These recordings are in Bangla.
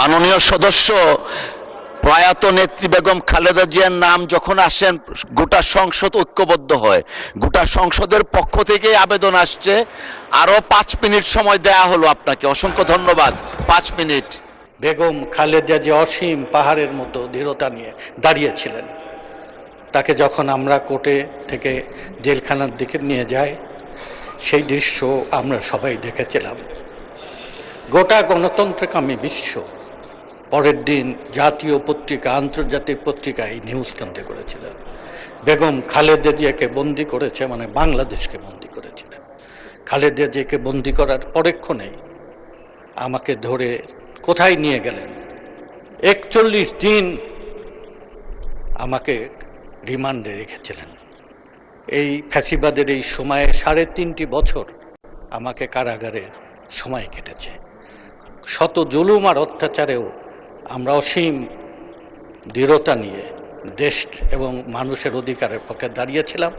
মাননীয় সদস্য প্রয়াত নেত্রী বেগম খালেদা জিয়ার নাম যখন আসেন গোটা সংসদ ঐক্যবদ্ধ হয়। গোটা সংসদের পক্ষ থেকে আবেদন আসছে, আরো 5 মিনিট সময় দেয়া হলো আপনাকে। অসংখ্য ধন্যবাদ। 5 মিনিট। বেগম খালেদা যে অসীম পাহাড়ের মতো দৃঢ়তা নিয়ে দাঁড়িয়েছিলেন, তাকে যখন আমরা কোর্টে থেকে জেলখানার দিকে নিয়ে যাই, সেই দৃশ্য আমরা সবাই দেখেছিলাম। গোটা গণতন্ত্রকামী বিশ্ব পরের দিন জাতীয় পত্রিকা, আন্তর্জাতিক পত্রিকায় নিউজ কেন্দ্রে করেছিলেন। বেগম খালেদা জিয়াকে বন্দি করেছে, মানে বাংলাদেশকে বন্দি করেছিলেন। খালেদা জিয়াকে বন্দি করার পরক্ষণেই আমাকে ধরে কোথায় নিয়ে গেলেন? 41 দিন আমাকে রিমান্ডে রেখেছিলেন। এই ফ্যাসিবাদের এই সময়ে 3.5 বছর আমাকে কারাগারে সময় কেটেছে। শত জুলুম আর অত্যাচারেও আমরা অসীম দৃঢ়তা নিয়ে দেশ এবং মানুষের অধিকারের পক্ষে দাঁড়িয়েছিলাম,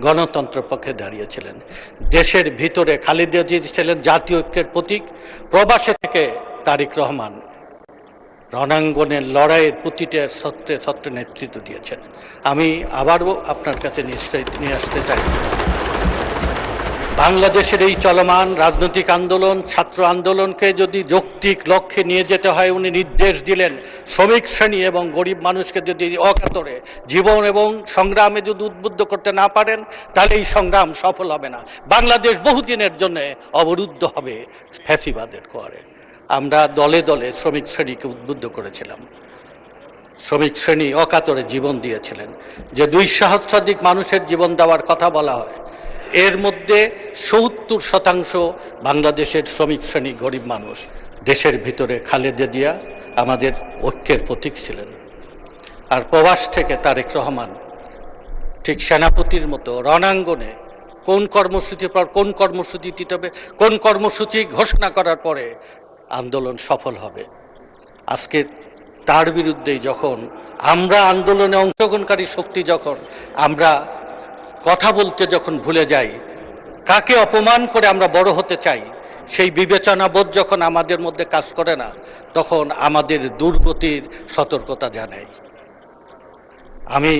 গণতন্ত্রের পক্ষে দাঁড়িয়েছিলেন। দেশের ভিতরে খালেদা জিয়া ছিলেন জাতীয় ঐক্যের প্রতীক। প্রবাসে থেকে তারেক রহমান রণাঙ্গনের লড়াইয়ের প্রতিটা সত্ত্বে সত্ত্বে নেতৃত্ব দিয়েছেন। আমি আবারও আপনার কাছে নিয়ে আসতে চাই, বাংলাদেশের এই চলমান রাজনৈতিক আন্দোলন, ছাত্র আন্দোলনকে যদি যৌক্তিক লক্ষ্যে নিয়ে যেতে হয়, উনি নির্দেশ দিলেন শ্রমিক শ্রেণী এবং গরিব মানুষকে যদি অকাতরে জীবন এবং সংগ্রামে যদি উদ্বুদ্ধ করতে না পারেন, তাহলে এই সংগ্রাম সফল হবে না। বাংলাদেশ বহুদিনের জন্য অবরুদ্ধ হবে ফ্যাসিবাদের কোয়ারে। আমরা দলে দলে শ্রমিক শ্রেণীকে উদ্বুদ্ধ করেছিলাম। শ্রমিক শ্রেণী অকাতরে জীবন দিয়েছিলেন। যে 2 সহস্রাধিক মানুষের জীবন দেওয়ার কথা বলা হয়, এর মধ্যে 70% বাংলাদেশের শ্রমিক শ্রেণী, গরিব মানুষ। দেশের ভিতরে খালেদা জিয়া আমাদের ঐক্যের প্রতীক ছিলেন। আর প্রবাস থেকে তারেক রহমান ঠিক সেনাপতির মতো রণাঙ্গনে কোন কর্মসূচির পর কোন কর্মসূচি দিতে হবে, কোন কর্মসূচি ঘোষণা করার পরে আন্দোলন সফল হবে। আজকে তার বিরুদ্ধেই যখন আমরা আন্দোলনে অংশগ্রহণকারী শক্তি, যখন আমরা কথা বলতে যখন ভুলে যাই, কাকে অপমান করে আমরা বড় হতে চাই, সেই বিবেচনাবোধ যখন আমাদের মধ্যে কাজ করে না, তখন আমাদের দুর্গতির সতর্কতা জানাই। আমি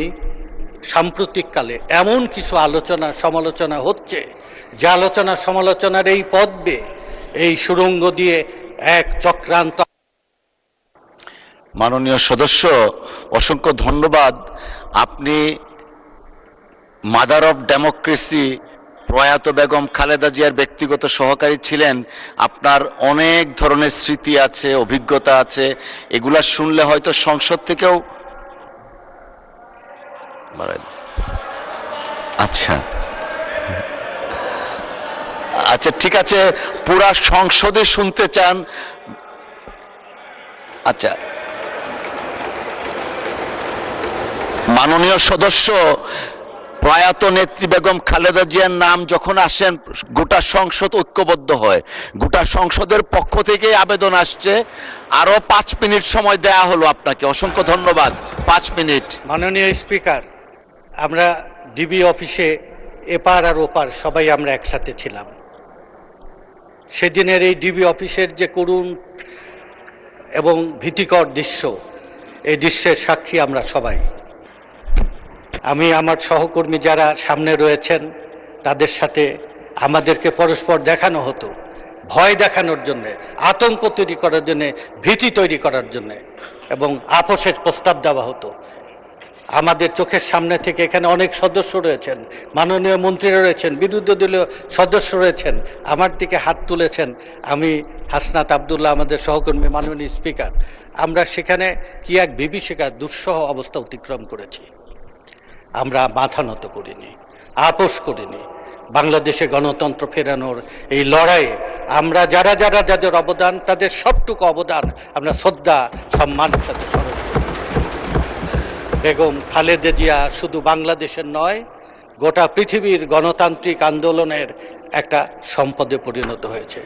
সাম্প্রতিককালে এমন কিছু আলোচনা সমালোচনা হচ্ছে, যে আলোচনা সমালোচনার এই পথ বেয়ে, এই সুড়ঙ্গ দিয়ে এক চক্রান্ত। মাননীয় সদস্য, অসংখ্য ধন্যবাদ। আপনি মাদার অফ ডেমোক্রেসি প্রয়াত বেগম খালেদা জিয়ার ব্যক্তিগত সহকারী ছিলেন। আপনার অনেক ধরনের স্মৃতি আছে, অভিজ্ঞতা আছে। এগুলা শুনলে হয়তো সংসদ থেকেও আচ্ছা আচ্ছা ঠিক আছে, পুরা সংসদে শুনতে চান? আচ্ছা, মাননীয় সদস্য প্রয়াত নেত্রী বেগম খালেদা জিয়ার নাম যখন আসেন গোটা সংসদ ঐক্যবদ্ধ হয়। গোটা সংসদের পক্ষ থেকে আবেদন আসছে, আরো 5 মিনিট সময় দেয়া হলো আপনাকে। অসংখ্য ধন্যবাদ। 5 মিনিট। মাননীয় স্পিকার, আমরা ডিবি অফিসে এপার আর ওপার সবাই আমরা একসাথে ছিলাম। সেদিনের এই ডিবি অফিসের যে করুণ এবং ভীতিকর দৃশ্য, এই দৃশ্যের সাক্ষী আমরা সবাই। আমি আমার সহকর্মী যারা সামনে রয়েছেন, তাদের সাথে আমাদেরকে পরস্পর দেখানো হতো, ভয় দেখানোর জন্যে, আতঙ্ক তৈরি করার জন্যে, ভীতি তৈরি করার জন্যে, এবং আপোষের প্রস্তাব দেওয়া হতো। আমাদের চোখের সামনে থেকে এখানে অনেক সদস্য রয়েছেন, মাননীয় মন্ত্রীরা রয়েছেন, বিরোধী দলীয় সদস্য রয়েছেন, আমার দিকে হাত তুলেছেন। আমি হাসনাত আবদুল্লাহ, আমাদের সহকর্মী, মাননীয় স্পিকার, আমরা সেখানে কি এক বিভীষিকার দুঃসহ অবস্থা অতিক্রম করেছি। আমরা মাথা নত করিনি, আপোষ করিনি। বাংলাদেশে গণতন্ত্র ফেরানোর এই লড়াইয়ে আমরা যাদের অবদান, তাদের সবটুকু অবদান আমরা শ্রদ্ধা সম্মানের সাথে স্মরণ করি। বেগম খালেদা জিয়া শুধু বাংলাদেশের নয়, গোটা পৃথিবীর গণতান্ত্রিক আন্দোলনের একটা সম্পদে পরিণত হয়েছে।